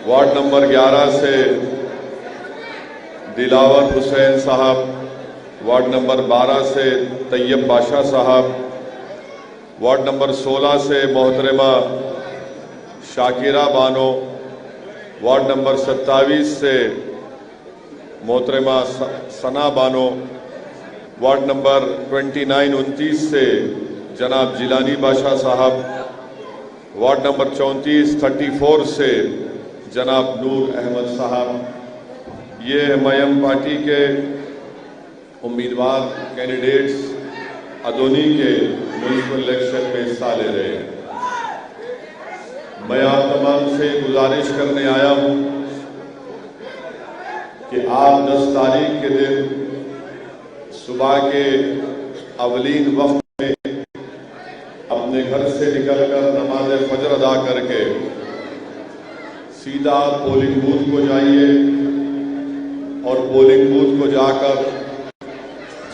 Ward number 11 से दिलावर हुसैन साहब, ward number 12 से तैयब बादशाह साहब, वार्ड नंबर 16 से मोहतरमा शाकिरा बानो, वार्ड नंबर 27 से मोहतरमा सना बानो, वार्ड नंबर 29-29 से जनाब जिलानी बादशाह साहब, वार्ड नंबर 34 से जनाब नूर अहमद साहब। ये एमआईएम पार्टी के उम्मीदवार कैंडिडेट्स अदोनी के म्यूनसिपल इलेक्शन में हिस्सा ले रहे हैं। मैं आप तमाम से गुजारिश करने आया हूं कि आप 10 तारीख के दिन सुबह के अवलीन वक्त में अपने घर से निकलकर नमाज फजर अदा करके सीधा पोलिंग बूथ को जाइए और पोलिंग बूथ को जाकर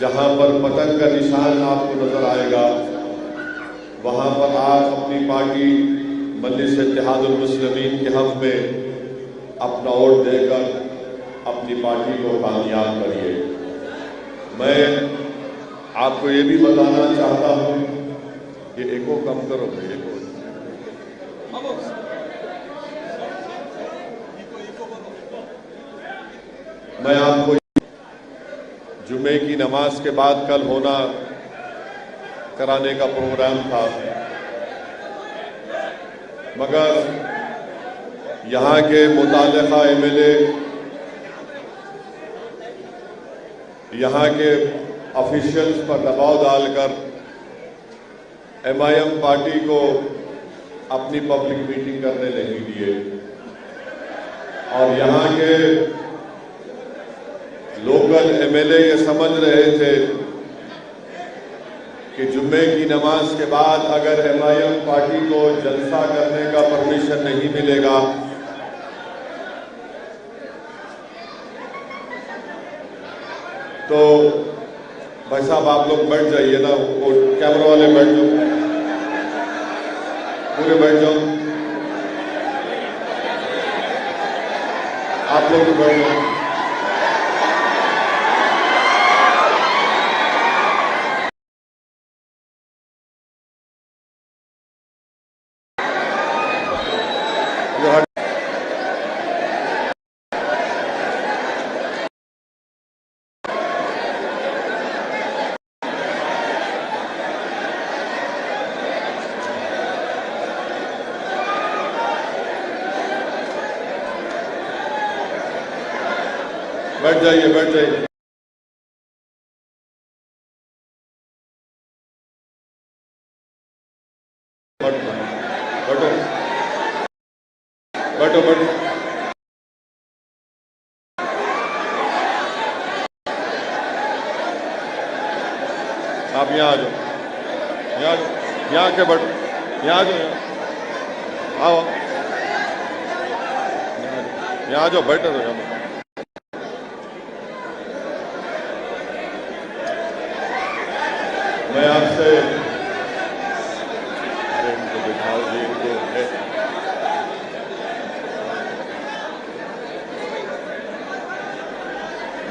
जहां पर पतंग का निशान आपको नजर आएगा वहां पर आप अपनी पार्टी मजलिस इत्तेहादुल मुस्लिमीन के हक में अपना वोट देकर अपनी पार्टी को कामयाब करिए। मैं आपको ये भी बताना चाहता हूं कि एको कम करो भाई, मैं आपको जुम्मे की नमाज के बाद कल होना कराने का प्रोग्राम था, मगर यहां के मुताल्लिका एमएलए, यहां के ऑफिशियल्स पर दबाव डालकर एमआईएम पार्टी को अपनी पब्लिक मीटिंग करने नहीं दिए और यहां के लोकल एमएलए ये समझ रहे थे कि जुम्मे की नमाज के बाद अगर एमआईएम पार्टी को जलसा करने का परमिशन नहीं मिलेगा तो भाई साहब आप लोग बैठ जाइए ना, वो कैमरा वाले बैठ जाओ, पूरे बैठ जाओ, आप लोग भी बैठ जाओ। बैठ जाइए, बैठ जाइए। बैठो बैठो बैठो। आप यहाँ आ जाओ, यहाँ के बैठो, यहाँ आ जाओ, आओ यहाँ आ जाओ, बैठो तो यहाँ। मैं आपसे इनको दिखाओ जी, इनको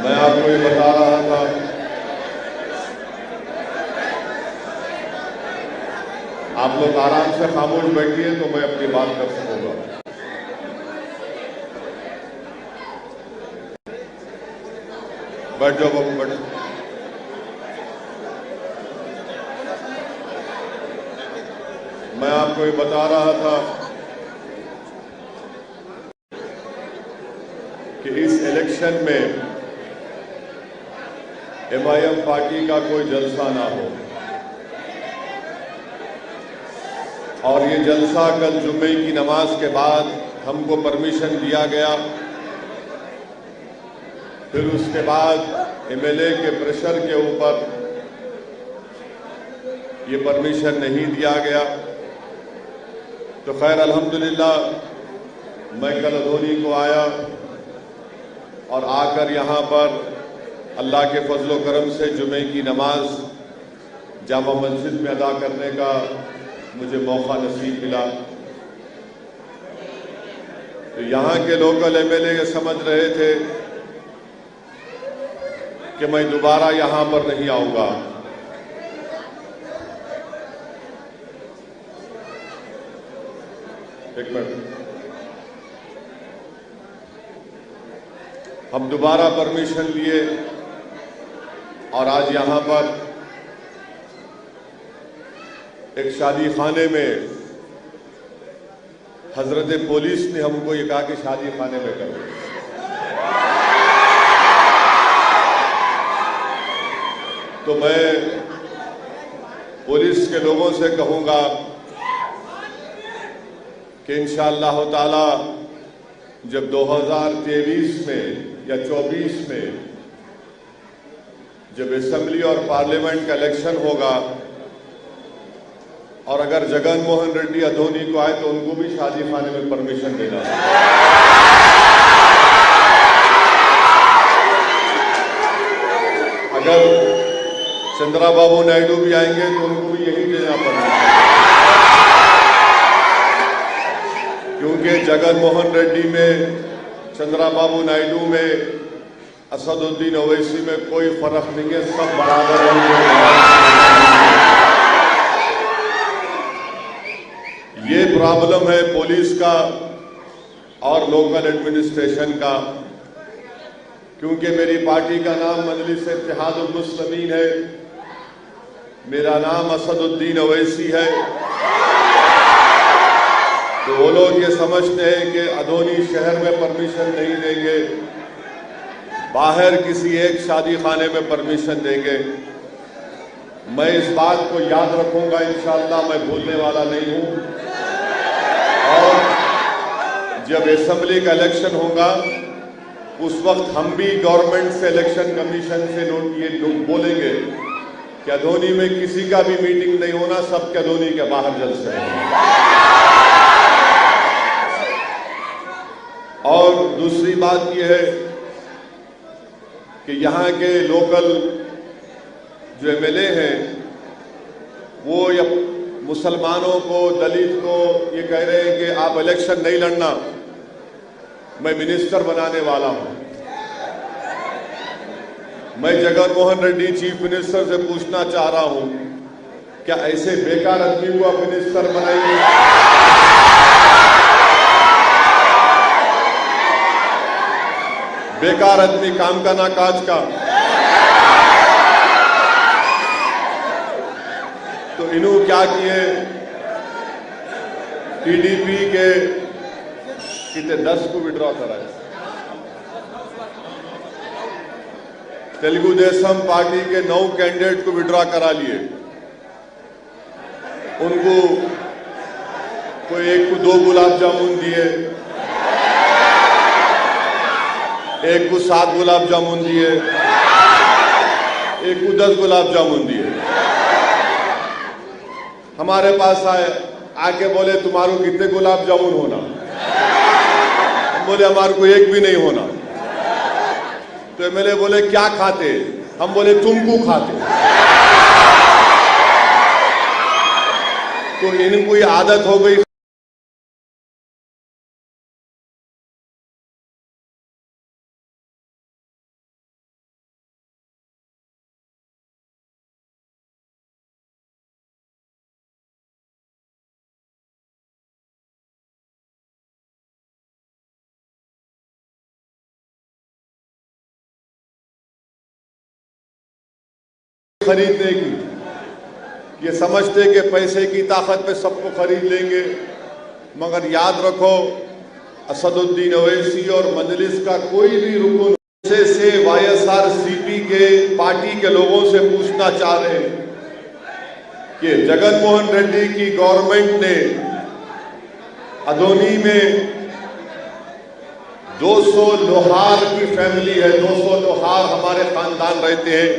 मैं आपको ये बता रहा था आप लोग आराम से खामोश बैठिए तो मैं अपनी बात कर सकूंगा। बैठ जाओ बाबू, बैठ। मैं आपको ये बता रहा था कि इस इलेक्शन में एमआईएम पार्टी का कोई जलसा ना हो और ये जलसा कल जुम्मे की नमाज के बाद हमको परमिशन दिया गया, फिर उसके बाद एमएलए के प्रेशर के ऊपर ये परमिशन नहीं दिया गया। तो खैर अल्हम्दुलिल्लाह मैं कल अदोनी को आया और आकर यहाँ पर अल्लाह के फजलो करम से जुमे की नमाज जामा मस्जिद में अदा करने का मुझे मौका नसीब मिला। तो यहाँ के लोकल एमएलए ये समझ रहे थे कि मैं दोबारा यहाँ पर नहीं आऊंगा। एक मिनट, हम दोबारा परमिशन लिए और आज यहाँ पर एक शादी खाने में हजरत पुलिस ने हमको ये कहा कि शादी खाने में करो। तो मैं पुलिस के लोगों से कहूंगा कि इंशाअल्लाह ताला जब 2023 में या 24 में जब असेंबली और पार्लियामेंट का इलेक्शन होगा और अगर जगन मोहन रेड्डी अधोनी को आए तो उनको भी शादी खाने में परमिशन देना है। अगर चंद्राबाबू नायडू भी आएंगे तो उनको भी यही देना पड़ेगा, क्योंकि जगन मोहन रेड्डी में, चंद्राबाबू नायडू में, असदुद्दीन ओवैसी में कोई फर्क नहीं है, सब बराबर हैं। ये प्रॉब्लम है पुलिस का और लोकल एडमिनिस्ट्रेशन का, क्योंकि मेरी पार्टी का नाम मजलिस इत्तेहादुल मुस्लिमीन है, मेरा नाम असदुद्दीन ओवैसी है। तो वो लोग ये समझते हैं कि अधोनी शहर में परमिशन नहीं देंगे, बाहर किसी एक शादी खाने में परमिशन देंगे। मैं इस बात को याद रखूंगा, इंशाअल्लाह मैं भूलने वाला नहीं हूं। और जब असेंबली का इलेक्शन होगा उस वक्त हम भी गवर्नमेंट से, इलेक्शन कमीशन से बोलेंगे कि अधोनी में किसी का भी मीटिंग नहीं होना, सबके अधोनी के बाहर जलसे हैं। और दूसरी बात यह है कि यहाँ के लोकल जो एमएलए हैं वो मुसलमानों को, दलित को ये कह रहे हैं कि आप इलेक्शन नहीं लड़ना, मैं मिनिस्टर बनाने वाला हूं। मैं जगन मोहन रेड्डी चीफ मिनिस्टर से पूछना चाह रहा हूं, क्या ऐसे बेकार आदमी को आप मिनिस्टर बनाएंगे? बेकार आदमी, काम का ना काज का। तो इन्हों क्या किए, टीडीपी के कितने 10 को विड्रॉ कराए, तेलुगु देशम पार्टी के 9 कैंडिडेट को विड्रॉ करा लिए। उनको कोई एक को 2 गुलाब जामुन दिए, एक को 7 गुलाब जामुन दिए, एक को 10 गुलाब जामुन दिए। हमारे पास आके बोले तुम्हारो कितने गुलाब जामुन होना? हम बोले हमारे को एक भी नहीं होना। तो एमएलए बोले क्या खाते? हम बोले तुमको खाते। तो इनको ये आदत हो गई। खरीदने की, ये समझते कि पैसे की ताकत पे सबको खरीद लेंगे, मगर याद रखो असदुद्दीन ओवैसी और मजलिस का कोई भी रुकन से वाईएसआरसीपी के पार्टी के लोगों से पूछना चाह रहे हैं कि जगन मोहन रेड्डी की गवर्नमेंट ने अधोनी में 200 लोहार की फैमिली है, 200 लोहार हमारे खानदान रहते हैं,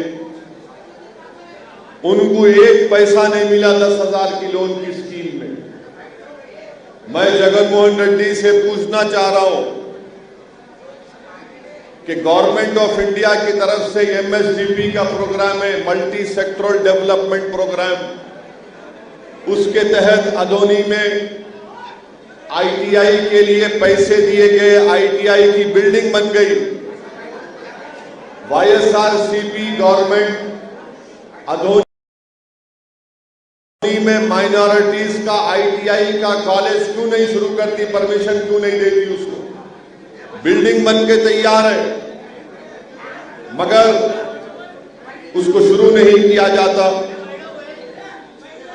उनको एक पैसा नहीं मिला 10,000 की लोन की स्कीम में। मैं जगन मोहन रेड्डी से पूछना चाह रहा हूं कि गवर्नमेंट ऑफ इंडिया की तरफ से एमएसडीपी का प्रोग्राम है, मल्टी सेक्टरल डेवलपमेंट प्रोग्राम, उसके तहत अधोनी में आईटीआई के लिए पैसे दिए गए, आईटीआई की बिल्डिंग बन गई। वाईएसआरसीपी गवर्नमेंट अधोनी में माइनॉरिटीज का आईटीआई का कॉलेज क्यों नहीं शुरू करती, परमिशन क्यों नहीं देती उसको? बिल्डिंग बन के तैयार है मगर उसको शुरू नहीं किया जाता।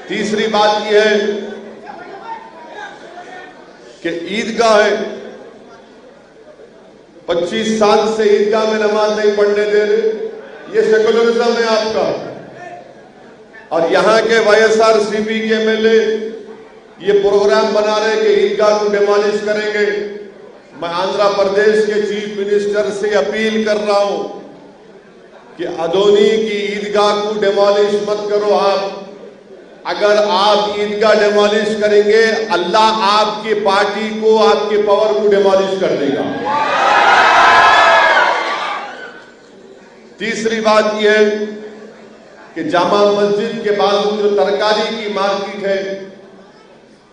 तीसरी बात यह है कि ईदगाह है, 25 साल से ईदगाह में नमाज नहीं पढ़ने दे रहे, ये सेकुलरिज्म है आपका। और यहां के वाईएसआरसीपी के एमएलए ये प्रोग्राम बना रहे कि ईदगाह को डिमोलिश करेंगे। मैं आंध्र प्रदेश के चीफ मिनिस्टर से अपील कर रहा हूं कि अधोनी की ईदगाह को डिमोलिश मत करो आप। अगर आप ईदगाह डिमोलिश करेंगे, अल्लाह आपकी पार्टी को, आपके पावर को डिमोलिश कर देगा। तीसरी बात यह है कि जामा मस्जिद के बाजू जो तरकारी की मार्केट है,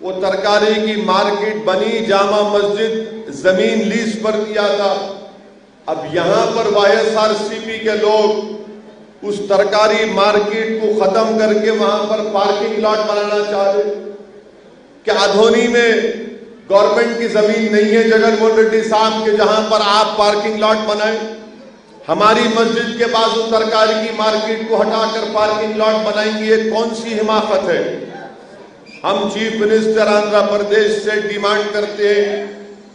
वो तरकारी की मार्केट बनी, जामा मस्जिद जमीन लीज पर दिया था। अब यहां पर वाईएसआरसीपी के लोग उस तरकारी मार्केट को खत्म करके वहां पर पार्किंग लॉट बनाना चाह रहे। क्या अधोनी में गवर्नमेंट की जमीन नहीं है जगनमोहन रेड्डी साहब के, जहां पर आप पार्किंग लॉट बनाएं? हमारी मस्जिद के बाजू तरकारी की मार्केट को हटाकर पार्किंग लॉट बनाएंगे, ये कौन सी हिमाकत है? हम चीफ मिनिस्टर आंध्र प्रदेश से डिमांड करते हैं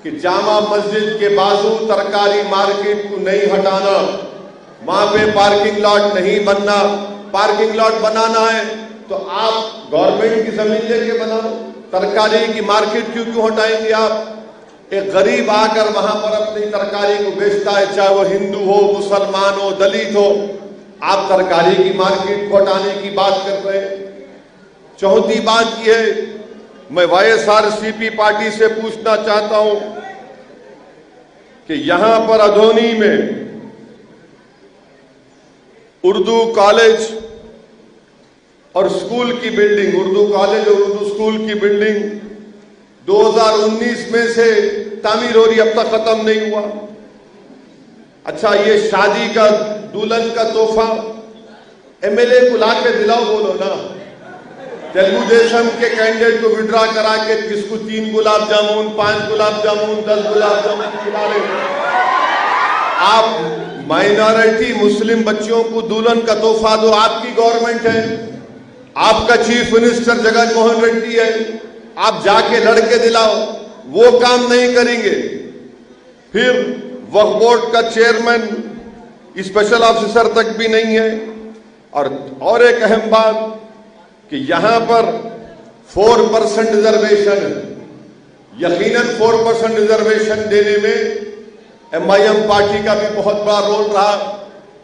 कि जामा मस्जिद के बाजू तरकारी मार्केट को नहीं हटाना, वहां पे पार्किंग लॉट नहीं बनना। पार्किंग लॉट बनाना है तो आप गवर्नमेंट की जमीन लेके बनाओ, तरकारी की मार्केट क्यों हटाएंगे आप? एक गरीब आकर वहां पर अपनी तरकारी को बेचता है, चाहे वो हिंदू हो, मुसलमान हो, दलित हो, आप तरकारी की मार्केट को हटाने की बात कर रहे हैं। चौथी बात यह है, मैं वाईएसआरसीपी पार्टी से पूछना चाहता हूं कि यहां पर अधोनी में उर्दू कॉलेज और स्कूल की बिल्डिंग, उर्दू कॉलेज और उर्दू स्कूल की बिल्डिंग 2019 में से तामीर हो रही, अब तक खत्म नहीं हुआ। अच्छा, ये शादी का दुल्हन का तोहफा एमएलए को लाके दिलाओ, बोलो ना। तेलुगु देशम के कैंडिडेट को विड्रा करा के किसको 3 गुलाब जामुन, 5 गुलाब जामुन, 10 गुलाब जामुन खिला रहे। आप माइनॉरिटी मुस्लिम बच्चियों को दुल्हन का तोहफा दो, आपकी गवर्नमेंट है, आपका चीफ मिनिस्टर जगनमोहन रेड्डी है, आप जाके लड़के दिलाओ, वो काम नहीं करेंगे। फिर वक्फ बोर्ड का चेयरमैन स्पेशल ऑफिसर तक भी नहीं है। और एक अहम बात कि यहां पर 4% रिजर्वेशन है। यकीनन 4% रिजर्वेशन देने में एमआईएम पार्टी का भी बहुत बड़ा रोल रहा।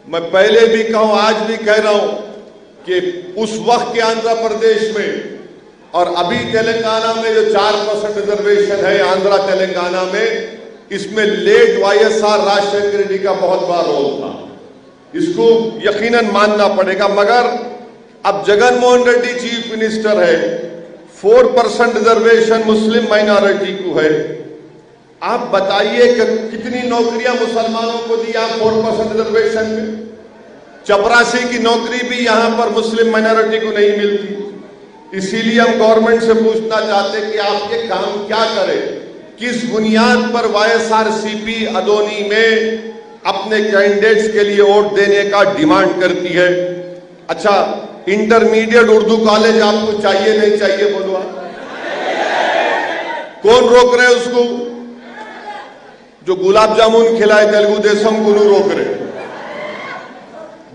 मैं पहले भी कहूं, आज भी कह रहा हूं कि उस वक्त के आंध्र प्रदेश में और अभी तेलंगाना में जो 4% रिजर्वेशन है आंध्रा तेलंगाना में, इसमें लेट वाईएसआर राजशेखर रेड्डी का बहुत बड़ा रोल था, इसको यकीनन मानना पड़ेगा। मगर अब जगनमोहन रेड्डी चीफ मिनिस्टर है, 4% रिजर्वेशन मुस्लिम माइनॉरिटी को है। आप बताइए कि कितनी नौकरियां मुसलमानों को दी आप 4% रिजर्वेशन में? चपरासी की नौकरी भी यहां पर मुस्लिम माइनॉरिटी को नहीं मिलती। इसीलिए हम गवर्नमेंट से पूछना चाहते हैं कि आप ये काम क्या करें, किस बुनियाद पर वाईएसआरसीपी अधोनी में अपने कैंडिडेट्स के लिए वोट देने का डिमांड करती है? अच्छा, इंटरमीडिएट उर्दू कॉलेज आपको चाहिए नहीं चाहिए, बोलो आप? कौन रोक रहे उसको? जो गुलाब जामुन खिलाए तेलुगु देशम को नहीं रोक रहे।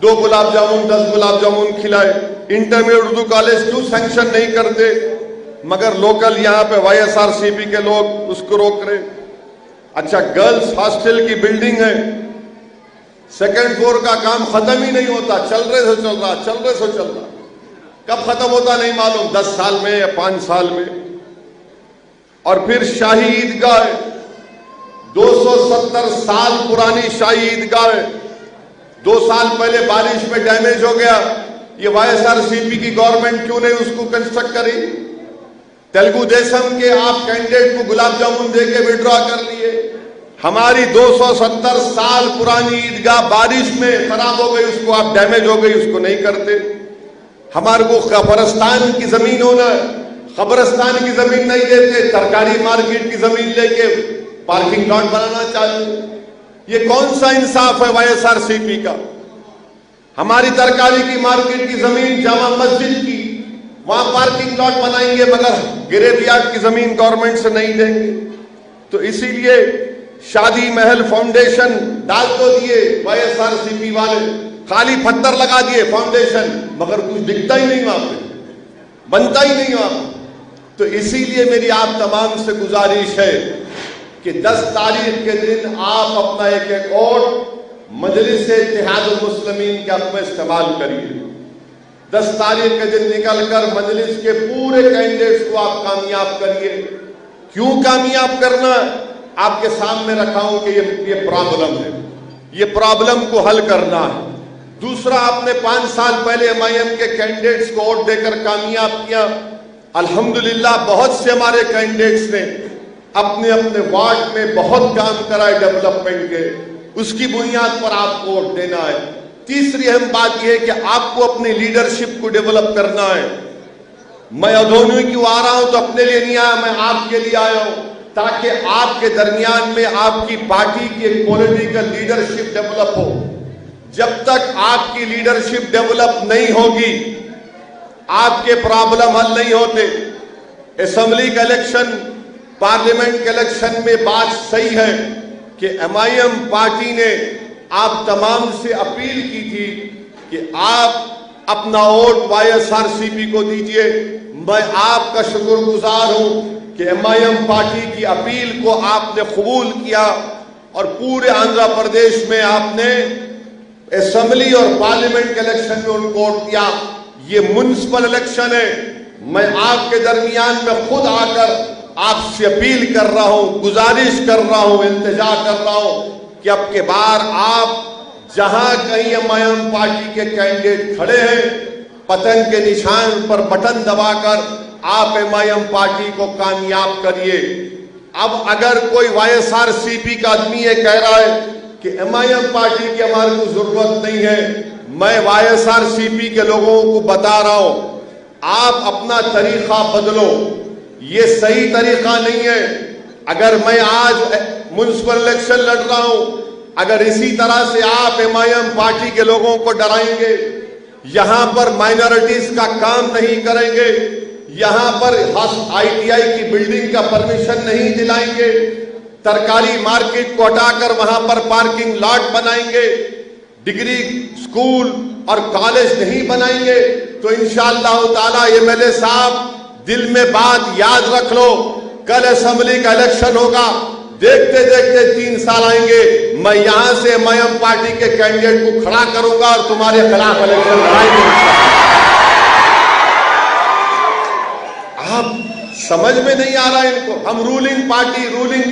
2 गुलाब जामुन, 10 गुलाब जामुन खिलाए, इंटरमीडिएट उर्दू कॉलेज क्यों सैंक्शन नहीं करते? मगर लोकल यहां पे वाईएसआरसीपी के लोग उसको रोक रहे। अच्छा, गर्ल्स हॉस्टल की बिल्डिंग है, 2nd फ्लोर का काम खत्म ही नहीं होता, चल रहे से चल रहा, चल रहे से चल रहा, कब खत्म होता नहीं मालूम, 10 साल में या 5 साल में। और फिर शाही ईदगाह है, 270 साल पुरानी शाही ईदगाह है, 2 साल पहले बारिश में डैमेज हो गया। ये वाईएसआरसीपी की गवर्नमेंट क्यों नहीं उसको कंस्ट्रक्ट करी? तेलुगु देशम के आप कैंडिडेट को गुलाब जामुन देके विड्रॉ कर लिए। हमारी 270 साल पुरानी ईदगाह बारिश में खराब हो गई, उसको आप डैमेज हो गई, उसको नहीं करते। हमारे को कब्रिस्तान की जमीन होना है, कब्रिस्तान की जमीन नहीं देते, तरकारी मार्केट की जमीन लेके पार्किंग लॉट बनाना चाहते। ये कौन सा इंसाफ है वाईएसआरसीपी का? हमारी तरकारी की मार्केट की जमीन जामा मस्जिद की, वहां पार्किंग लॉट बनाएंगे, मगर गिरेबियाट की जमीन गवर्नमेंट से नहीं देंगे। तो इसीलिए शादी महल फाउंडेशन डाल तो दिए वाईएसआरसीपी वाले, खाली पत्थर लगा दिए फाउंडेशन, मगर कुछ दिखता ही नहीं वहां पे, बनता ही नहीं वहां पे। तो इसीलिए मेरी आप तमाम से गुजारिश है कि 10 तारीख के दिन आप अपना एक वोट मजलिस-ए-इत्तेहादुल मुस्लिमीन के हक में इस्तेमाल करिए। 10 तारीख के दिन निकलकर मजलिस के पूरे कैंडिडेट्स को आप कामयाब करिए। क्यों कामयाब करना? आपके सामने रखा हूं कि ये प्रॉब्लम है, ये प्रॉब्लम को हल करना है। दूसरा, आपने 5 साल पहले एमआईएम के कैंडिडेट्स को वोट देकर कामयाब किया। अल्हम्दुलिल्लाह बहुत से हमारे कैंडिडेट्स ने अपने अपने वार्ड में बहुत काम करा है डेवलपमेंट के, उसकी बुनियाद पर आपको वोट देना है। तीसरी अहम बात यह है कि आपको अपनी लीडरशिप को डेवलप करना है। मैं अधोनी क्यों आ रहा हूं तो अपने लिए नहीं आया, मैं आपके लिए आया हूं, ताकि आपके दरमियान में आपकी पार्टी की एक पॉलिटिकल लीडरशिप डेवलप हो। जब तक आपकी लीडरशिप डेवलप नहीं होगी, आपके प्रॉब्लम हल नहीं होते। असेंबली का इलेक्शन, पार्लियामेंट के इलेक्शन में बात सही है कि एमआईएम पार्टी ने आप तमाम से अपील की थी कि आप अपना वोट वाईएसआरसीपी को दीजिए। मैं आपका शुक्रगुजार हूं कि एमआईएम पार्टी की अपील को आपने कबूल किया और पूरे आंध्र प्रदेश में आपने असेंबली और पार्लियामेंट के इलेक्शन में उनको वोट दिया। ये म्युनिसिपल इलेक्शन है। मैं आपके दरमियान में खुद आकर आपसे अपील कर रहा हूं, गुजारिश कर रहा हूं, इल्तिजा कर रहा हूं कि अब के बार आप जहां कहीं एमआईएम पार्टी के कैंडिडेट खड़े हैं, पतंग के निशान पर बटन दबाकर आप एमआईएम पार्टी को कामयाब करिए। अब अगर कोई वाईएसआरसीपी का आदमी ये कह रहा है कि एमआईएम पार्टी की हमारे को जरूरत नहीं है, मैं वाईएसआरसीपी के लोगों को बता रहा हूं, आप अपना तरीका बदलो। ये सही तरीका नहीं है। अगर मैं आज म्युनिसिपल इलेक्शन लड़ रहा हूं, अगर इसी तरह से आप एमआईएम पार्टी के लोगों को डराएंगे, यहां पर माइनॉरिटीज का काम नहीं करेंगे, यहां पर आईटीआई की बिल्डिंग का परमिशन नहीं दिलाएंगे, तरकारी मार्केट को हटाकर वहां पर पार्किंग लॉट बनाएंगे, डिग्री स्कूल और कॉलेज नहीं बनाएंगे, तो इंशाअल्लाह ताला एमएलए साहब दिल में बात याद रख लो, कल असेंबली का इलेक्शन होगा, देखते देखते 3 साल आएंगे, मैं यहां से एमआईएम पार्टी के कैंडिडेट को खड़ा करूंगा और तुम्हारे खिलाफ इलेक्शन लड़ाएंगे। आप समझ में नहीं आ रहा है इनको। हम रूलिंग पार्टी,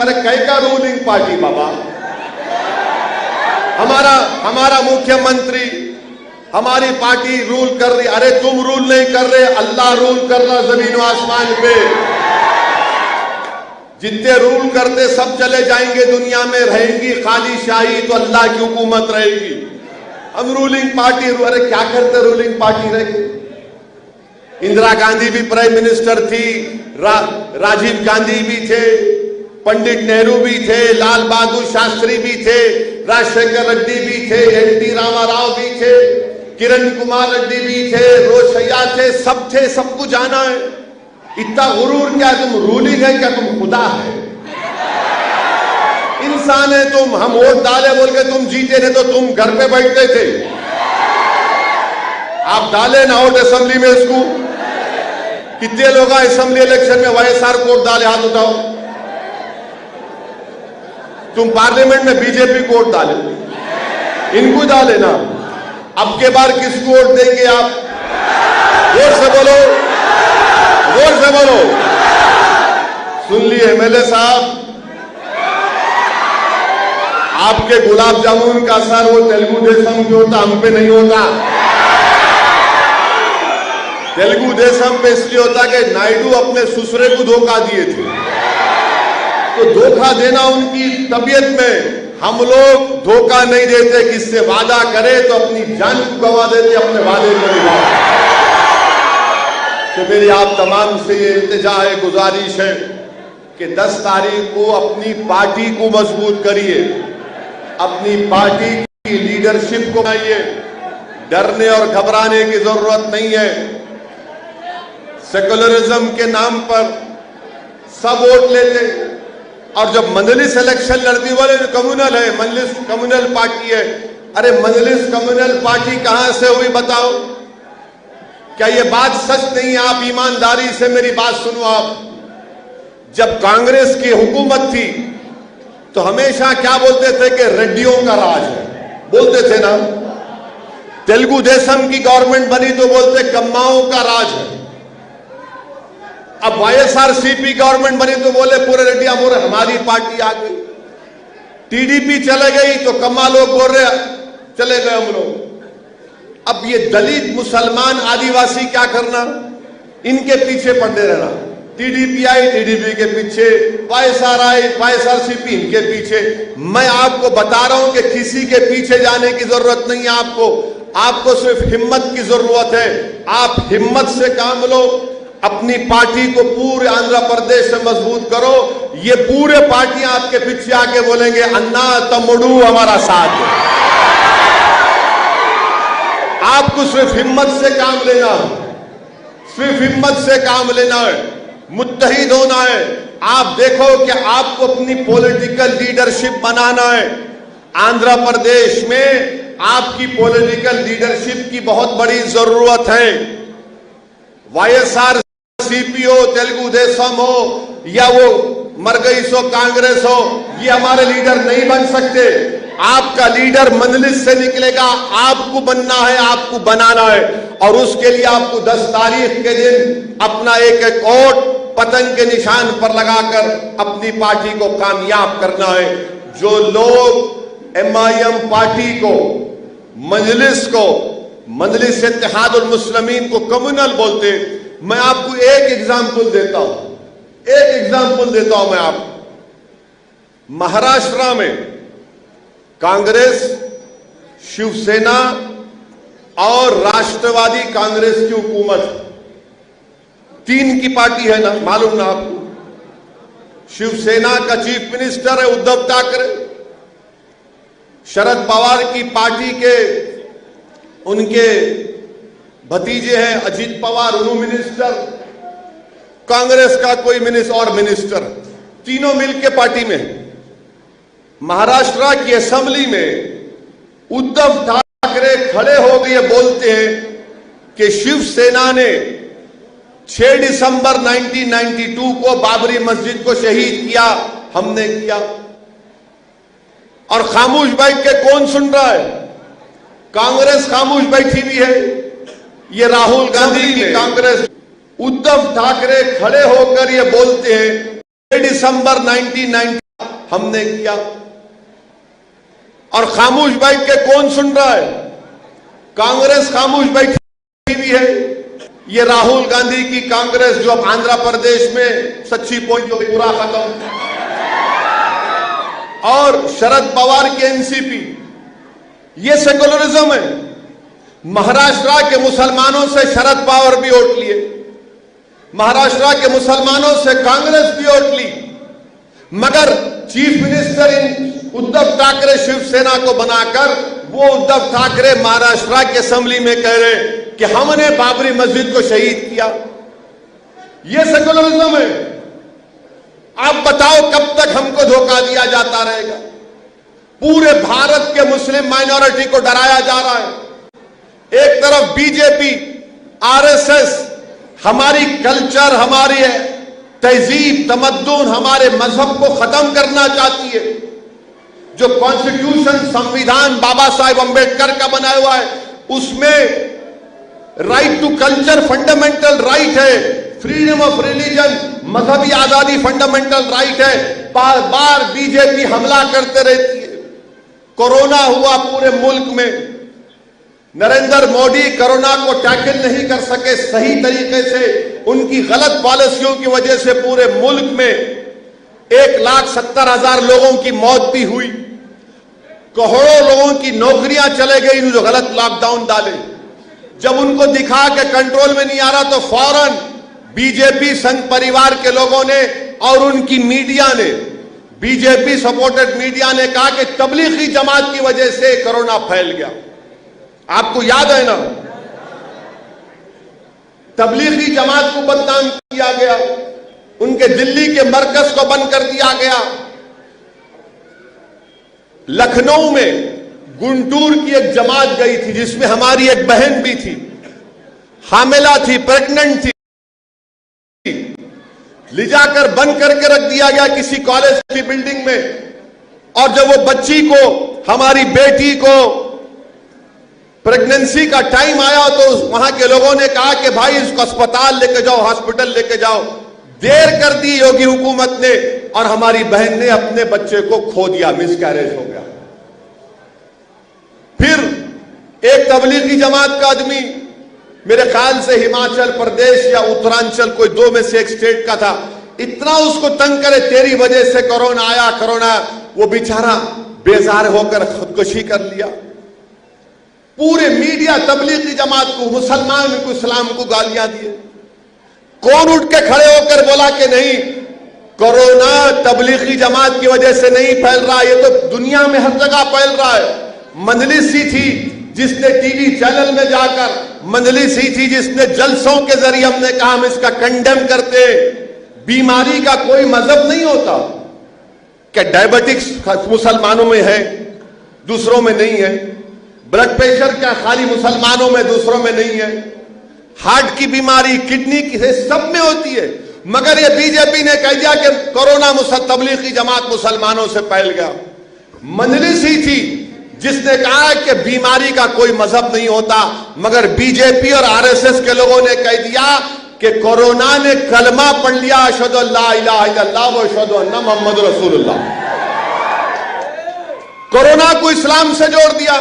अरे क्या रूलिंग पार्टी बाबा? हमारा मुख्यमंत्री, हमारी पार्टी रूल कर रही। अरे तुम रूल नहीं कर रहे, अल्लाह रूल कर रहा जमीन व आसमान पे। जितने रूल करते सब चले जाएंगे, दुनिया में रहेंगी खाली शाही, तो अल्लाह की हुकूमत रहेगी। हम रूलिंग पार्टी, अरे क्या करते रूलिंग पार्टी रहेगी? इंदिरा गांधी भी प्राइम मिनिस्टर थी, राजीव गांधी भी थे, पंडित नेहरू भी थे, लाल बहादुर शास्त्री भी थे, राजशेखर रेड्डी भी थे, एनटी रामाराव भी थे, किरण कुमार रेड्डी भी थे, रोशैया थे, सब थे, सबको जाना है। इतना गुरूर क्या तुम रूलिंग है, क्या तुम खुदा है? इंसान है तुम। हम वोट डाले बोल के तुम जीते, नहीं तो तुम घर पे बैठते थे। आप डाले ना वोट असेंबली में इसको। कितने लोग असेंबली इलेक्शन में वाईएसआर को वोट डाले? हाथ उठाओ। तुम पार्लियामेंट में बीजेपी को वोट डाले, इनको डाले ना। अब के बार किसको वोट देंगे आप? जोर से बोलो, जोर से बोलो। सुन लिए एमएलए साहब, आपके गुलाब जामुन का असर वो तेलुगु देशम पे होता, हम पे नहीं होता। तेलुगु देशम पे इसलिए होता कि नायडू अपने ससुरे को धोखा दिए थे, तो धोखा देना उनकी तबीयत में। हम लोग धोखा नहीं देते, किससे वादा करे तो अपनी जान को गंवा देते, अपने वादे को निभाते। तो मेरी आप तमाम से ये इल्तिजा है, गुजारिश है कि 10 तारीख को अपनी पार्टी को मजबूत करिए, अपनी पार्टी की लीडरशिप को बनाइए। डरने और घबराने की जरूरत नहीं है। सेकुलरिज्म के नाम पर सब वोट लेते, और जब मजलिस इलेक्शन लड़ती बोले जो कम्युनल है, मजलिस कम्युनल पार्टी है। अरे मजलिस कम्युनल पार्टी कहां से हुई बताओ? क्या ये बात सच नहीं है? आप ईमानदारी से मेरी बात सुनो। आप जब कांग्रेस की हुकूमत थी तो हमेशा क्या बोलते थे कि रेड्डियों का राज है, बोलते थे ना। तेलुगु देशम की गवर्नमेंट बनी तो बोलते कम्माओं का राज है। अब वाईएसआरसीपी गवर्नमेंट बनी तो बोले पूरे रेड्डिया मोरे हमारी पार्टी आ गई। टीडीपी चले गई तो कम्मा लोग बोल रहे चले गए हम लोग। अब ये दलित, मुसलमान, आदिवासी क्या करना? इनके पीछे पड़े रहना। टीडीपी आई, टीडीपी के पीछे, वाईएसआर आई, वाईएसआरसीपी इनके पीछे। मैं आपको बता रहा हूं कि किसी के पीछे जाने की जरूरत नहीं है। आपको सिर्फ हिम्मत की जरूरत है। आप हिम्मत से काम लो, अपनी पार्टी को पूरे आंध्र प्रदेश में मजबूत करो। ये पूरे पार्टियां आपके पीछे आके बोलेंगे अन्ना तमुडू हमारा साथ दो। आपको सिर्फ हिम्मत से काम लेना, सिर्फ हिम्मत से काम लेना है, मुत्तहिद होना है। आप देखो कि आपको अपनी पॉलिटिकल लीडरशिप बनाना है। आंध्र प्रदेश में आपकी पॉलिटिकल लीडरशिप की बहुत बड़ी जरूरत है। वाईएसआर सीपी हो, तेलुगु देशम हो, या वो मर गई सो कांग्रेस हो, ये हमारे लीडर नहीं बन सकते। आपका लीडर मजलिस से निकलेगा। आपको बनना है, आपको बनाना है, और उसके लिए आपको 10 तारीख के दिन अपना एक वोट पतंग के निशान पर लगाकर अपनी पार्टी को कामयाब करना है। जो लोग एमआईएम पार्टी को, मजलिस इत्तेहादुल मुस्लिमीन को कम्युनल बोलते, मैं आपको एक एग्जाम्पल देता हूं मैं आपको। महाराष्ट्र में कांग्रेस, शिवसेना और राष्ट्रवादी कांग्रेस की हुकूमत, 3 की पार्टी है ना, मालूम ना आपको। शिवसेना का चीफ मिनिस्टर है उद्धव ठाकरे, शरद पवार की पार्टी के उनके भतीजे हैं अजीत पवार, उन्होंने मिनिस्टर, कांग्रेस का कोई मिनिस्टर, तीनों मिलकर पार्टी में। महाराष्ट्र की असेंबली में उद्धव ठाकरे खड़े हो गए, बोलते हैं कि शिवसेना ने 6 दिसंबर 1992 को बाबरी मस्जिद को शहीद किया, हमने किया। और खामोश बैठ के कौन सुन रहा है? कांग्रेस खामोश बैठी हुई है। ये राहुल गांधी की कांग्रेस, उद्धव ठाकरे खड़े होकर ये बोलते हैं 6 दिसंबर 1990 हमने किया। और खामोश बैठ के कौन सुन रहा है? कांग्रेस खामोश बैठी हुई है। ये राहुल गांधी की कांग्रेस जो अब आंध्र प्रदेश में सच्ची पहुंच गई, पूरा खत्म। और शरद पवार की एनसीपी, ये सेकुलरिज्म है। महाराष्ट्र के मुसलमानों से शरद पवार भी वोट लिए, महाराष्ट्र के मुसलमानों से कांग्रेस भी वोट ली, मगर चीफ मिनिस्टर इन उद्धव ठाकरे शिवसेना को बनाकर वो उद्धव ठाकरे महाराष्ट्र की असेंबली में कह रहे कि हमने बाबरी मस्जिद को शहीद किया। ये सेकुलरिज्म है। आप बताओ कब तक हमको धोखा दिया जाता रहेगा? पूरे भारत के मुस्लिम माइनॉरिटी को डराया जा रहा है। एक तरफ बीजेपी, आरएसएस हमारी कल्चर, हमारी तहजीब, तमद्दुन, हमारे मजहब को खत्म करना चाहती है। जो कॉन्स्टिट्यूशन, संविधान बाबा साहेब अंबेडकर का बनाया हुआ है, उसमें right to culture fundamental right है, फ्रीडम ऑफ रिलीजन, मजहबी आजादी फंडामेंटल राइट है। बार बार बीजेपी हमला करते रहती है। कोरोना हुआ पूरे मुल्क में, नरेंद्र मोदी कोरोना को टैकल नहीं कर सके सही तरीके से। उनकी गलत पॉलिसियों की वजह से पूरे मुल्क में 1,70,000 लोगों की मौत भी हुई, करोड़ों लोगों की नौकरियां चले गई जो गलत लॉकडाउन डाले। जब उनको दिखा कि कंट्रोल में नहीं आ रहा तो फौरन बीजेपी संघ परिवार के लोगों ने और उनकी मीडिया ने, बीजेपी सपोर्टेड मीडिया ने कहा कि तबलीगी जमात की वजह से कोरोना फैल गया। आपको याद है ना, तबलीगी जमात को बदनाम किया गया, उनके दिल्ली के मरकज को बंद कर दिया गया। लखनऊ में गुंटूर की एक जमात गई थी जिसमें हमारी एक बहन भी थी, हामिला थी, प्रेग्नेंट थी, ले जाकर बंद करके रख दिया गया किसी कॉलेज की बिल्डिंग में। और जब वो बच्ची को, हमारी बेटी को प्रेगनेंसी का टाइम आया तो वहां के लोगों ने कहा कि भाई इसको अस्पताल लेके जाओ, हॉस्पिटल लेके जाओ। देर कर दी योगी हुकूमत ने और हमारी बहन ने अपने बच्चे को खो दिया, मिसकैरेज हो गया। फिर एक तबलीगी जमात का आदमी, मेरे ख्याल से हिमाचल प्रदेश या उत्तरांचल, कोई दो में से एक स्टेट का था, इतना उसको तंग करे तेरी वजह से कोरोना आया, कोरोना, वो बेचारा बेजार होकर खुदकुशी कर लिया। पूरे मीडिया तबलीगी जमात को, मुसलमान को, इस्लाम को गालियां दिए। कौन उठ के खड़े होकर बोला कि नहीं, कोरोना तबलीगी जमात की वजह से नहीं फैल रहा, ये तो दुनिया में हर जगह फैल रहा है। मंजलिस ही थी जिसने टीवी चैनल में जाकर, मंजलिस ही थी जिसने जलसों के जरिए हमने कहा हम इसका कंडेम करते। बीमारी का कोई मजहब नहीं होता। क्या डायबिटिक्स मुसलमानों में है, दूसरों में नहीं है? ब्लड प्रेशर क्या खाली मुसलमानों में, दूसरों में नहीं है? हार्ट की बीमारी, किडनी की, सब में होती है। मगर ये बीजेपी ने कह दिया कि कोरोना तबलीगी जमात मुसलमानों से फैल गया। मंजलिस ही थी जिसने कहा कि बीमारी का कोई मजहब नहीं होता, मगर बीजेपी और आरएसएस के लोगों ने कह दिया कि कोरोना ने कलमा पढ़ लिया, अशहदु अल्ला इलाहा इल्लल्लाह व अशहदु अन्ना मुहम्मद रसूलुल्लाह। कोरोना को इस्लाम से जोड़ दिया।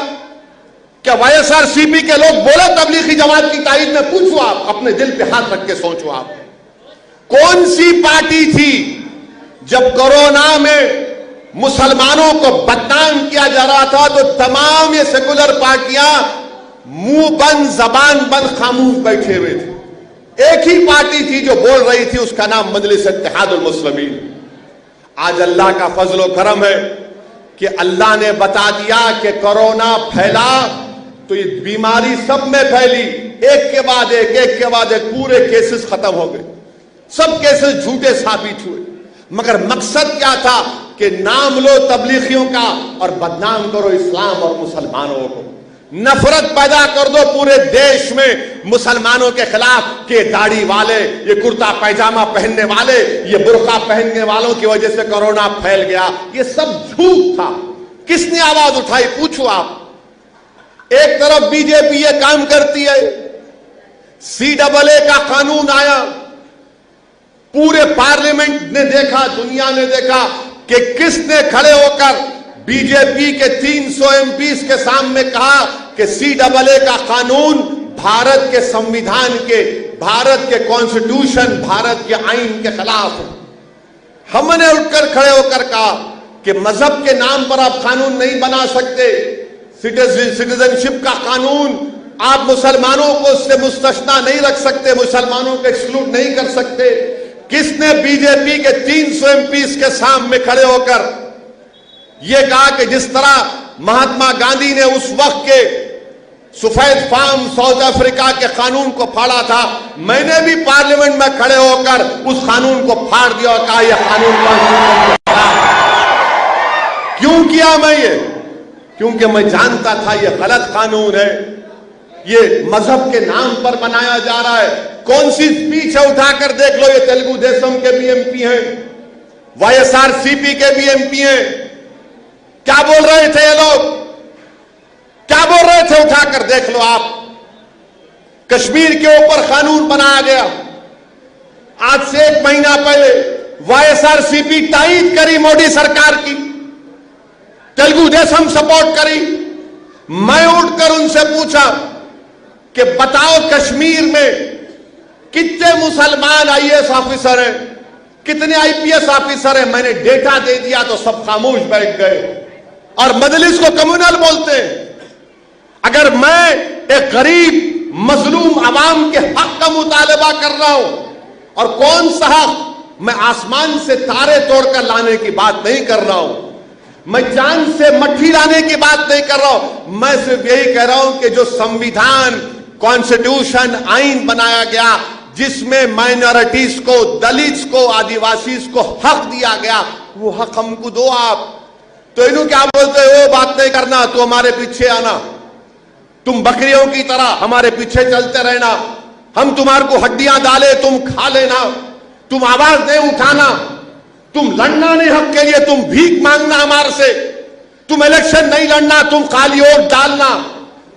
क्या वाईएसआरसीपी के लोग बोले तबलीगी जमात की तारीफ में? पूछो आप, अपने दिल पे हाथ रख के सोचो आप, कौन सी पार्टी थी जब कोरोना में मुसलमानों को बदनाम किया जा रहा था तो तमाम ये सेकुलर पार्टियां मुंह बंद, जबान बंद, खामोश बैठे हुए थे। एक ही पार्टी थी जो बोल रही थी, उसका नाम मजलिस इत्तेहादुल मुस्लिमीन। आज अल्लाह का फजल व करम है कि अल्लाह ने बता दिया कि कोरोना फैला तो ये बीमारी सब में फैली, एक के बाद एक पूरे केसेस खत्म हो गए। सब केसेस झूठे साबित हुए, मगर मकसद क्या था कि नाम लो तबलीगियों का और बदनाम करो इस्लाम और मुसलमानों को। नफरत पैदा कर दो पूरे देश में मुसलमानों के खिलाफ कि दाढ़ी वाले, ये कुर्ता पैजामा पहनने वाले, ये बुर्का पहनने वालों की वजह से कोरोना फैल गया। ये सब झूठ था। किसने आवाज उठाई? पूछो आप। एक तरफ बीजेपी ये काम करती है, CAA का कानून आया, पूरे पार्लियामेंट ने देखा, दुनिया ने देखा कि किसने खड़े होकर बीजेपी के 300 MPs के सामने कहा कि CAA का कानून भारत के संविधान के, भारत के कॉन्स्टिट्यूशन, भारत के आईन के खिलाफ है। हमने उठकर खड़े होकर कहा कि मजहब के नाम पर आप कानून नहीं बना सकते। सिटीजनशिप का कानून आप मुसलमानों को उससे मुस्तस्ना नहीं रख सकते, मुसलमानों को एक्सक्लूड नहीं कर सकते। किसने बीजेपी के 300 MPs के सामने खड़े होकर यह कहा कि जिस तरह महात्मा गांधी ने उस वक्त के सफेद फार्म साउथ अफ्रीका के कानून को फाड़ा था, मैंने भी पार्लियामेंट में खड़े होकर उस कानून को फाड़ दिया और कहा यह कानून कॉन्स्टिट्यूशन के खिलाफ। क्यों किया मैं ये? क्योंकि मैं जानता था यह गलत कानून है, ये मजहब के नाम पर बनाया जा रहा है। कौन सी स्पीच है? उठाकर देख लो, ये तेलुगु देशम के भी MP हैं, वाईएसआरसीपी के भी MP हैं। क्या बोल रहे थे ये लोग? क्या बोल रहे थे? उठाकर देख लो आप। कश्मीर के ऊपर कानून बनाया गया। आज से 1 महीना पहले वाईएसआरसीपी तायीद करी मोदी सरकार की, तेलुगु देशम सपोर्ट करी, मैं उठकर उनसे पूछा कि बताओ कश्मीर में कितने मुसलमान आईएएस ऑफिसर हैं, कितने आईपीएस ऑफिसर हैं। मैंने डेटा दे दिया तो सब खामोश बैठ गए और मजलिस को कम्युनल बोलते हैं। अगर मैं एक गरीब मजलूम आवाम के हक का मुतालबा कर रहा हूं, और कौन सा हक, मैं आसमान से तारे तोड़कर लाने की बात नहीं कर रहा हूं, मैं चांद से मट्टी लाने की बात नहीं कर रहा हूं, मैं सिर्फ यही कह रहा हूं कि जो संविधान, कॉन्स्टिट्यूशन, आइन बनाया गया जिसमें माइनॉरिटीज को, दलित्स को, आदिवासीज को हक दिया गया, वो हक हमको दो आप। तो इन्हों क्या बोलते हो, बात नहीं करना, तो हमारे पीछे आना, तुम बकरियों की तरह हमारे पीछे चलते रहना, हम तुम्हारे को हड्डियां डाले तुम खा लेना, तुम आवाज नहीं उठाना, तुम लड़ना नहीं हक के लिए, तुम भीख मांगना हमारे से, तुम इलेक्शन नहीं लड़ना, तुम खाली वोट डालना,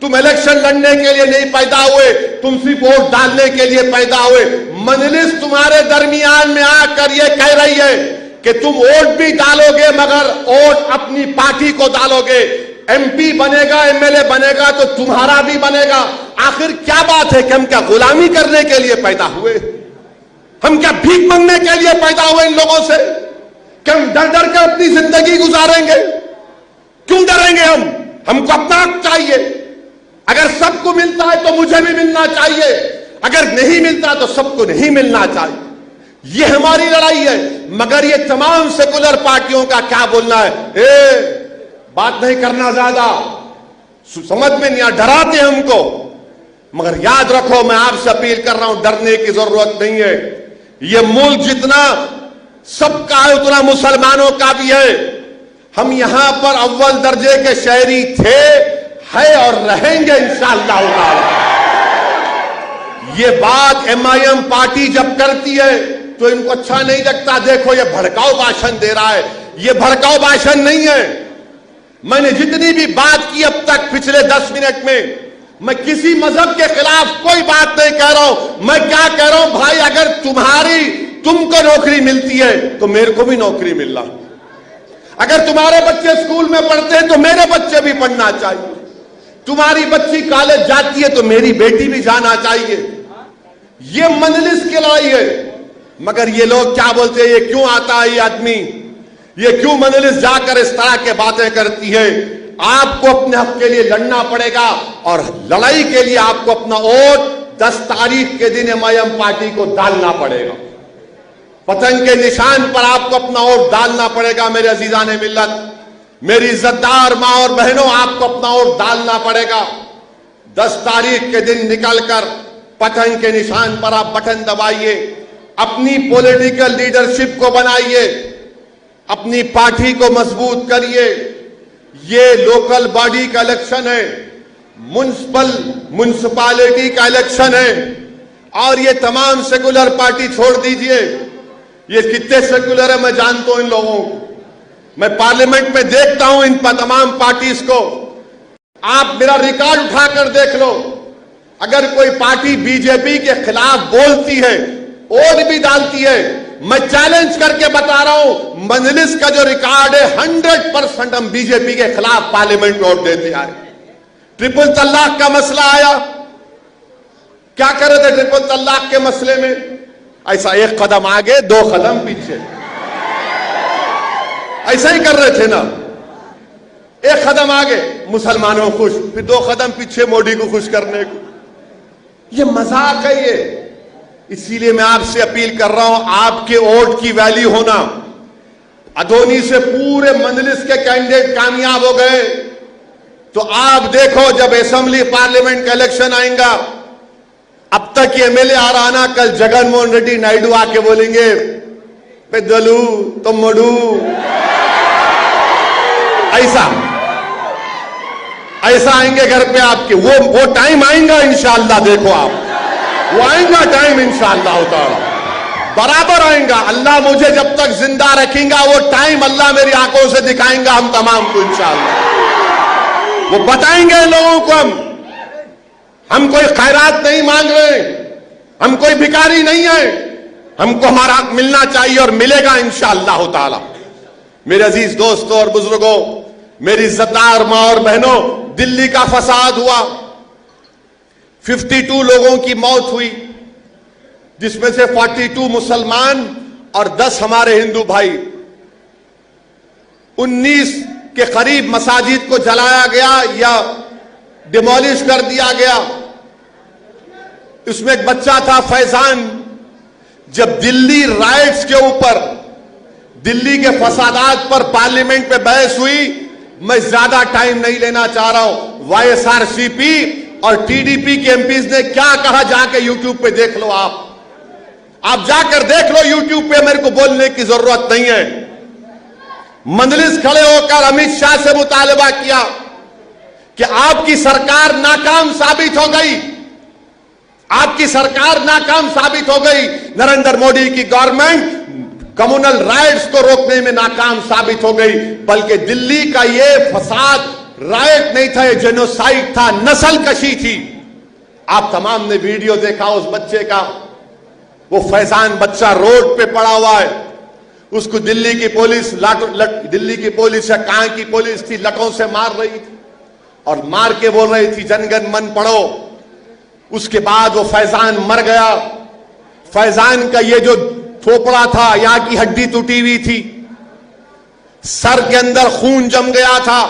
तुम इलेक्शन लड़ने के लिए नहीं पैदा हुए, तुम सिर्फ वोट डालने के लिए पैदा हुए। मजलिस तुम्हारे दरमियान में आकर ये कह रही है कि तुम वोट भी डालोगे मगर वोट अपनी पार्टी को डालोगे, एमपी बनेगा, एमएलए बनेगा तो तुम्हारा भी बनेगा। आखिर क्या बात है कि हम क्या गुलामी करने के लिए पैदा हुए, हम क्या भीख मांगने के लिए पैदा हुए इन लोगों से, कि हम डर डर कर अपनी जिंदगी गुजारेंगे? क्यों डरेंगे हम? हमको अपना हक चाहिए। अगर सबको मिलता है तो मुझे भी मिलना चाहिए, अगर नहीं मिलता तो सबको नहीं मिलना चाहिए। ये हमारी लड़ाई है। मगर ये तमाम सेकुलर पार्टियों का क्या बोलना है, बात नहीं करना, ज्यादा समझ में नहीं आ, डराते हमको। मगर याद रखो, मैं आपसे अपील कर रहा हूं, डरने की जरूरत नहीं है। ये मुल्क जितना सबका है उतना मुसलमानों का भी है। हम यहां पर अव्वल दर्जे के शहरी थे, है और रहेंगे इंशाअल्लाह ताला। ये बात एमआईएम पार्टी जब करती है तो इनको अच्छा नहीं लगता। देखो ये भड़काऊ भाषण दे रहा है, ये भड़काऊ भाषण नहीं है। मैंने जितनी भी बात की अब तक पिछले 10 मिनट में, मैं किसी मजहब के खिलाफ कोई बात नहीं कह रहा हूं। मैं क्या कह रहा हूं, भाई अगर तुमको नौकरी मिलती है तो मेरे को भी नौकरी मिलना, अगर तुम्हारे बच्चे स्कूल में पढ़ते हैं तो मेरे बच्चे भी पढ़ना चाहिए, तुम्हारी बच्ची कॉलेज जाती है तो मेरी बेटी भी जाना चाहिए। ये मजलिस की लड़ाई है। मगर ये लोग क्या बोलते हैं, ये क्यों आता है ये आदमी, ये क्यों मजलिस जाकर इस तरह के बातें करती है? आपको अपने हक के लिए लड़ना पड़ेगा और लड़ाई के लिए आपको अपना वोट 10 तारीख के दिन एमआईएम पार्टी को डालना पड़ेगा। पतंग के निशान पर आपको अपना वोट डालना पड़ेगा। मेरे अजीजान मिल्लत, मेरी इज्जतदार मां और बहनों, आपको अपना वोट डालना पड़ेगा। 10 तारीख के दिन निकलकर पतंग के निशान पर आप बटन दबाइए, अपनी पॉलिटिकल लीडरशिप को बनाइए, अपनी पार्टी को मजबूत करिए। ये लोकल बॉडी का इलेक्शन है, म्युनिसिपैलिटी का इलेक्शन है, और ये तमाम सेकुलर पार्टी छोड़ दीजिए। ये कितने सेकुलर है मैं जानता हूं इन लोगों को। मैं पार्लियामेंट में देखता हूं इन तमाम पार्टीज को। आप मेरा रिकॉर्ड उठाकर देख लो, अगर कोई पार्टी बीजेपी के खिलाफ बोलती है, वोट भी डालती है, मैं चैलेंज करके बता रहा हूं, मजलिस का जो रिकॉर्ड है 100% हम बीजेपी के खिलाफ पार्लियामेंट में वोट देते आए। ट्रिपल तलाक का मसला आया, क्या कर रहे थे ट्रिपल तलाक के मसले में? ऐसा एक कदम आगे 2 कदम पीछे, ऐसा ही कर रहे थे ना। एक कदम आगे मुसलमानों को खुश, फिर 2 कदम पीछे मोदी को खुश करने को। ये मजाक है ये। इसीलिए मैं आपसे अपील कर रहा हूं, आपके वोट की वैल्यू होना। अदोनी से पूरे मजलिस के कैंडिडेट कामयाब हो गए, तो आप देखो जब असेंबली पार्लियामेंट का इलेक्शन आएगा, अब तक ये एमएलए आ रहा ना, कल जगनमोहन रेड्डी नायडू आके बोलेंगे पेदलू तम्मडू, ऐसा आएंगे घर पे आपके। वो टाइम आएगा इंशाअल्लाह, देखो आप, वो आएगा टाइम इंशाअल्लाह ताला, बराबर आएगा। अल्लाह मुझे जब तक जिंदा रखेगा वो टाइम अल्लाह मेरी आंखों से दिखाएंगा हम तमाम को इंशाअल्लाह। वो बताएंगे लोगों को हम कोई खैरात नहीं मांग रहे, हम कोई भिखारी नहीं है, हमको हमारा हक मिलना चाहिए और मिलेगा इंशाअल्लाह ताला। मेरे अजीज दोस्तों और बुजुर्गों, मेरी इज्जतदार मां और बहनों, दिल्ली का फसाद हुआ, 52 लोगों की मौत हुई, जिसमें से 42 मुसलमान और 10 हमारे हिंदू भाई। 19 के करीब मसाजिद को जलाया गया या डिमोलिश कर दिया गया। उसमें एक बच्चा था फैजान। जब दिल्ली राइट्स के ऊपर, दिल्ली के फसादात पर पार्लियामेंट में बहस हुई, मैं ज्यादा टाइम नहीं लेना चाह रहा हूं, वाईएसआरसीपी और टीडीपी के एमपीज ने क्या कहा जाके यूट्यूब पे देख लो। आप जाकर देख लो यूट्यूब पे, मेरे को बोलने की जरूरत नहीं है। मंजलिस खड़े होकर अमित शाह से मुतालबा किया कि आपकी सरकार नाकाम साबित हो गई, आपकी सरकार नाकाम साबित हो गई। नरेंद्र मोदी की गवर्नमेंट कम्युनल राइट्स को रोकने में नाकाम साबित हो गई, बल्कि दिल्ली का यह फसाद राइट नहीं था, यह जेनोसाइड था, नस्लकशी थी। आप तमाम ने वीडियो देखा उस बच्चे का, वो फैजान बच्चा रोड पे पड़ा हुआ है, उसको दिल्ली की पुलिस दिल्ली की पुलिस या कहां की पुलिस थी, लठों से मार रही थी और मार के बोल रही थी जनगण मन पढ़ो। उसके बाद वो फैजान मर गया। फैजान का ये जो थोपड़ा था, यहां की हड्डी टूटी हुई थी, सर के अंदर खून जम गया था।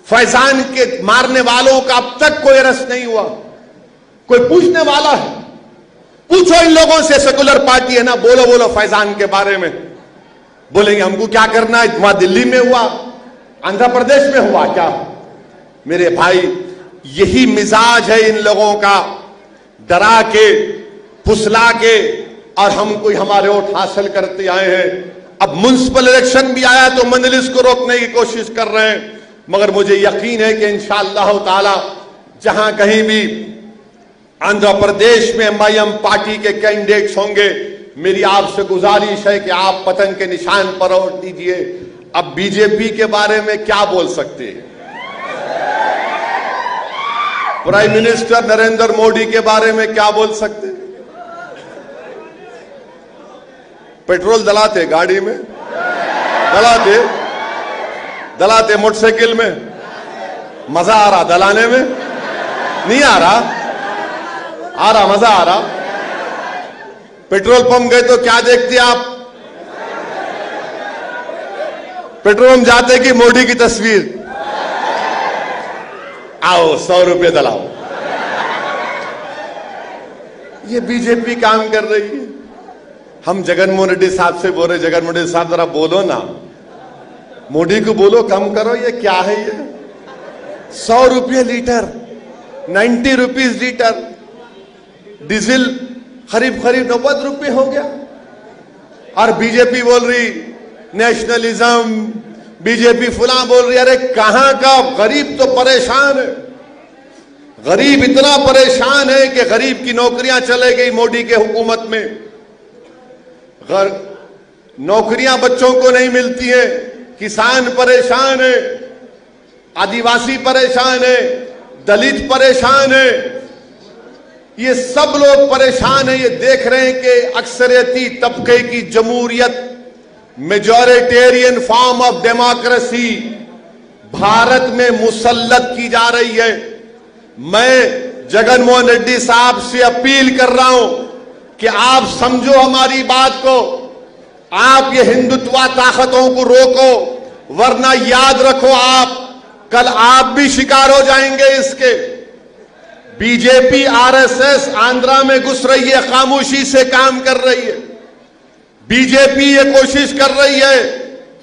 फैजान के मारने वालों का अब तक कोई अरेस्ट नहीं हुआ। कोई पूछने वाला है? पूछो इन लोगों से, सेकुलर पार्टी है ना, बोलो बोलो फैजान के बारे में। बोलेंगे हमको क्या करना है, वहां दिल्ली में हुआ, आंध्र प्रदेश में हुआ क्या? मेरे भाई, यही मिजाज है इन लोगों का, डरा के, फुसला के, और हम कोई हमारे वोट हासिल करते आए हैं। अब म्युनिसिपल इलेक्शन भी आया तो मंजलिस को रोकने की कोशिश कर रहे हैं, मगर मुझे यकीन है कि इंशाअल्लाह ताला जहां कहीं भी आंध्र प्रदेश में एमआईएम पार्टी के कैंडिडेट्स होंगे, मेरी आपसे गुजारिश है कि आप पतंग के निशान पर वोट दीजिए। अब बीजेपी के बारे में क्या बोल सकते हैं? प्राइम मिनिस्टर नरेंद्र मोदी के बारे में क्या बोल सकते हैं? पेट्रोल दलाते गाड़ी में, दलाते मोटरसाइकिल में, मजा आ रहा दलाने में? नहीं आ रहा? आ रहा, मजा आ रहा। पेट्रोल पंप गए तो क्या देखते आप? पेट्रोल पंप जाते कि मोदी की तस्वीर, आओ 100 रुपये दलाओ। ये बीजेपी काम कर रही है। हम जगनमोहन रेड्डी साहब से बोल रहे, जगनमोहन रेड्डी साहब जरा बोलो ना, मोदी को बोलो कम करो, ये क्या है ये? 100 रुपये लीटर, 90 रुपीज लीटर। डीजल करीब 90 रुपये हो गया। और बीजेपी बोल रही नेशनलिज्म, बीजेपी फुला बोल रही। अरे कहां का गरीब तो परेशान है, गरीब इतना परेशान है कि गरीब की नौकरियां चले गई मोदी के हुकूमत में। नौकरियां बच्चों को नहीं मिलती है, किसान परेशान है, आदिवासी परेशान है, दलित परेशान है, ये सब लोग परेशान है। ये देख रहे हैं कि अक्सरियती तबके की जमहूरियत, majoritarian form of democracy Bharat में मुसल्लत की जा रही है। मैं जगनमोहन रेड्डी साहब से अपील कर रहा हूं कि आप समझो हमारी बात को, आप ये हिंदुत्व ताकतों को रोको, वरना याद रखो आप कल आप भी शिकार हो जाएंगे इसके। बीजेपी आरएसएस आंध्रा में घुस रही है, खामोशी से काम कर रही है। बीजेपी ये कोशिश कर रही है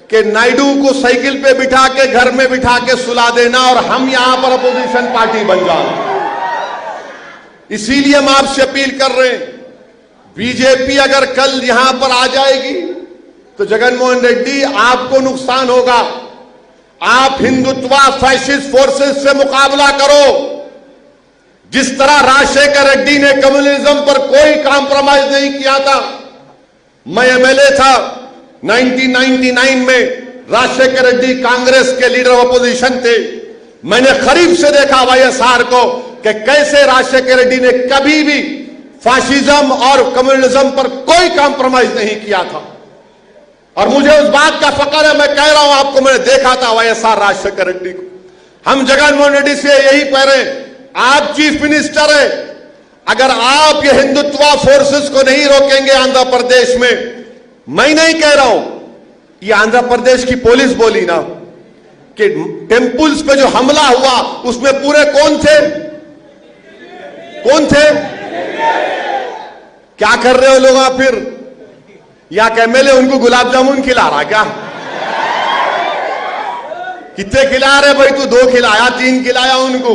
कि नायडू को साइकिल पे बिठा के घर में बिठा के सुला देना और हम यहां पर अपोजिशन पार्टी बन जाना। इसीलिए हम आपसे अपील कर रहे हैं, बीजेपी अगर कल यहां पर आ जाएगी तो जगनमोहन रेड्डी आपको नुकसान होगा। आप हिंदुत्व फैसिस्ट फोर्सेस से मुकाबला करो। जिस तरह राजशेखर रेड्डी ने कम्युनिज्म पर कोई कॉम्प्रोमाइज नहीं किया था। मैं एमएलए था 1999 में, राजशेखर रेड्डी कांग्रेस के लीडर ऑफ अपोजिशन थे। मैंने करीब से देखा वाईएसआर को कि कैसे राजशेखर रेड्डी ने कभी भी फाशिज्म और कम्युनिज्म पर कोई कॉम्प्रोमाइज नहीं किया था। और मुझे उस बात का फक्र है, मैं कह रहा हूं आपको, मैंने देखा था वाईएसआर राजशेखर रेड्डी को। हम जगनमोहन रेड्डी से यही कह रहे हैं, आप चीफ मिनिस्टर हैं, अगर आप ये हिंदुत्व फोर्सेस को नहीं रोकेंगे आंध्र प्रदेश में, मैं नहीं कह रहा हूं, ये आंध्र प्रदेश की पुलिस बोली ना कि टेंपल्स पे जो हमला हुआ उसमें पूरे कौन थे? क्या कर रहे हो लोग आप फिर? या एमएलए उनको गुलाब जामुन खिला रहा क्या? कितने खिला रहे भाई? तू 2 खिलाया, 3 खिलाया उनको?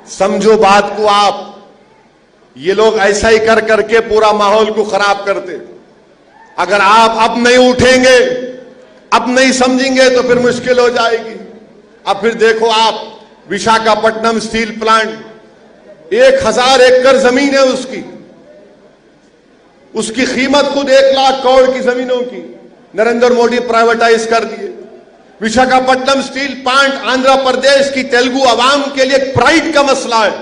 समझो बात को आप। ये लोग ऐसा ही कर करके पूरा माहौल को खराब करते। अगर आप अब नहीं उठेंगे, अब नहीं समझेंगे तो फिर मुश्किल हो जाएगी। अब फिर देखो आप, विशाखापट्टनम स्टील प्लांट 1000 एकड़ जमीन है उसकी कीमत खुद 1 लाख करोड़ की जमीनों की नरेंद्र मोदी प्राइवेटाइज कर दिए। विशाखापट्टनम स्टील प्लांट आंध्र प्रदेश की तेलुगु आवाम के लिए प्राइड का मसला है।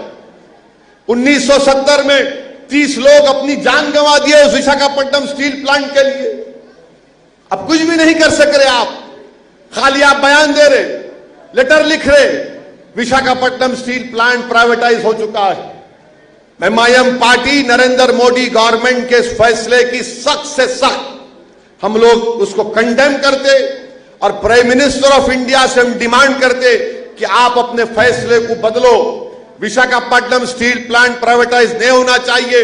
1970 में 30 लोग अपनी जान गंवा दिए उस विशाखापट्टनम स्टील प्लांट के लिए। अब कुछ भी नहीं कर सक रहे आप, खाली आप बयान दे रहे, लेटर लिख रहे। विशाखापट्टनम स्टील प्लांट प्राइवेटाइज हो चुका है। MIM party Narendra Modi government के इस फैसले की सख्त से सख्त हम लोग उसको कंडेम करते और प्राइम मिनिस्टर ऑफ इंडिया से हम डिमांड करते कि आप अपने फैसले को बदलो। विशाखापट्टनम स्टील प्लांट प्राइवेटाइज नहीं होना चाहिए।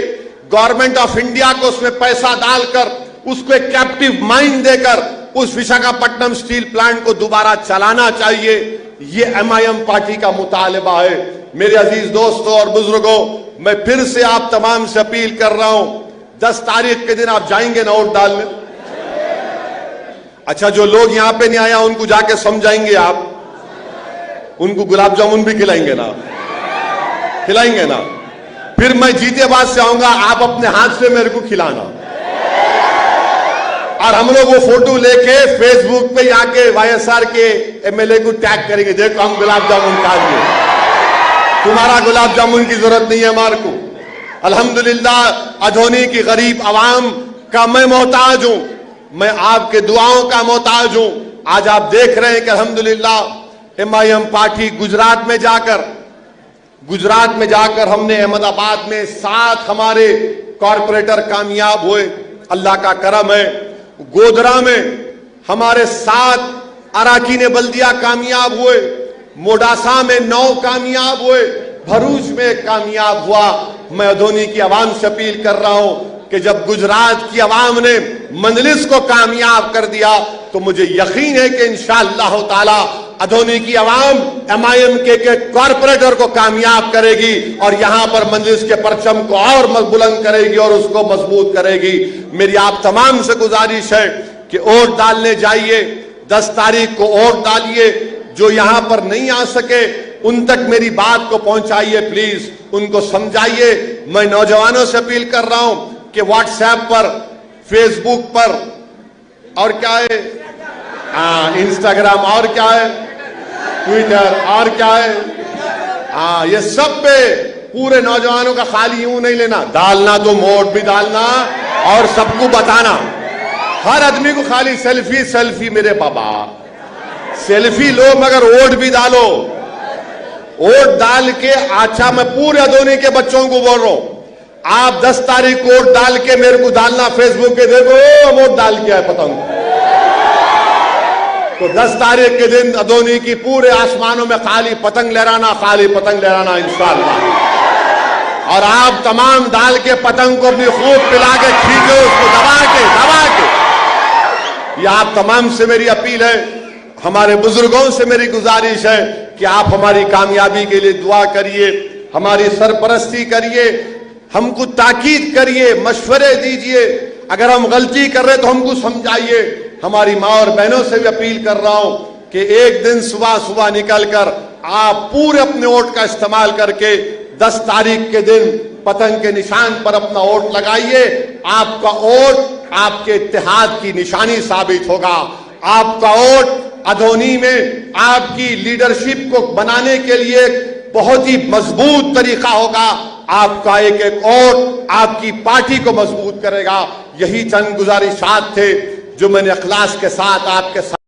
गवर्नमेंट ऑफ इंडिया को उसमें पैसा डालकर उसको एक कैप्टिव माइन देकर उस विशाखापट्टनम स्टील प्लांट को दोबारा चलाना चाहिए। ये एमआईएम पार्टी का मुतालबा है। मेरे अजीज दोस्तों और बुजुर्गों, मैं फिर से आप तमाम से अपील कर रहा हूं, 10 तारीख के दिन आप जाएंगे ना वोट डालने? अच्छा, जो लोग यहां पे नहीं आया उनको जाके समझाएंगे आप? उनको गुलाब जामुन भी खिलाएंगे ना? खिलाएंगे ना? फिर मैं जीते बाद से आऊंगा, आप अपने हाथ से मेरे को खिलाना और हम लोग वो फोटो लेके फेसबुक पे आके वाईएसआर के एमएलए को टैग करेंगे, देखो हम गुलाब जामुन खा लिए। तुम्हारा गुलाब जामुन की जरूरत नहीं है हमारे को। अल्हम्दुलिल्लाह अधोनी की गरीब आवाम का मैं मोहताज हूं, मैं आपके दुआओं का मोहताज हूं। आज आप देख रहे हैं कि अल्हम्दुलिल्लाह एमआईएम पार्टी गुजरात में जाकर हमने अहमदाबाद में 7 हमारे कॉरपोरेटर कामयाब हुए, अल्लाह का करम है। गोधरा में हमारे 7 अराकीन बल्दिया कामयाब हुए, मोडासा में 9 कामयाब हुए, भरूच में कामयाब हुआ। मैं अधोनी की आवाम से अपील कर रहा हूं कि जब गुजरात की आवाम ने मंजलिस को कामयाब कर दिया तो मुझे यकीन है कि इंशाअल्लाह ताला अधोनी की आवाम एमआईएम के कॉरपोरेटर को कामयाब करेगी और यहां पर मंजलिस के परचम को और बुलंद करेगी और उसको मजबूत करेगी। मेरी आप तमाम से गुजारिश है कि वोट डालने जाइए, 10 तारीख को वोट डालिए। जो यहां पर नहीं आ सके उन तक मेरी बात को पहुंचाइए, प्लीज उनको समझाइए। मैं नौजवानों से अपील कर रहा हूं कि व्हाट्सएप पर, फेसबुक पर और क्या है, इंस्टाग्राम और क्या है, ट्विटर और क्या है, ये सब पे पूरे नौजवानों का खाली यूं नहीं लेना, डालना तो वोट भी डालना और सबको बताना। हर आदमी को खाली सेल्फी सेल्फी, मेरे बाबा सेल्फी लो मगर वोट भी डालो। वोट डाल के, अच्छा मैं पूरे अधोनी के बच्चों को बोल रहा हूं, आप 10 तारीख को वोट डाल के मेरे को डालना फेसबुक पे, देखो वोट डाल के आए पतंग। तो 10 तारीख के दिन अधोनी की पूरे आसमानों में खाली पतंग लहराना इंशाअल्लाह। और आप तमाम डाल के पतंग को अपनी खूब पिला के खींचो, उसको दबा के। ये आप तमाम से मेरी अपील है, हमारे बुजुर्गों से मेरी गुजारिश है कि आप हमारी कामयाबी के लिए दुआ करिए, हमारी सरपरस्ती करिए, हमको ताकीद करिए, मशवरे दीजिए। अगर हम गलती कर रहे तो हमको समझाइए। हमारी माँ और बहनों से भी अपील कर रहा हूं कि एक दिन सुबह सुबह निकलकर आप पूरे अपने वोट का इस्तेमाल करके 10 तारीख के दिन पतंग के निशान पर अपना वोट लगाइए। आपका वोट आपके इत्तेहाद की निशानी साबित होगा। आपका वोट अधोनी में आपकी लीडरशिप को बनाने के लिए बहुत ही मजबूत तरीका होगा। आपका एक वोट आपकी पार्टी को मजबूत करेगा। यही चंद गुजारिशात थे जो मैंने इखलास के साथ आपके साथ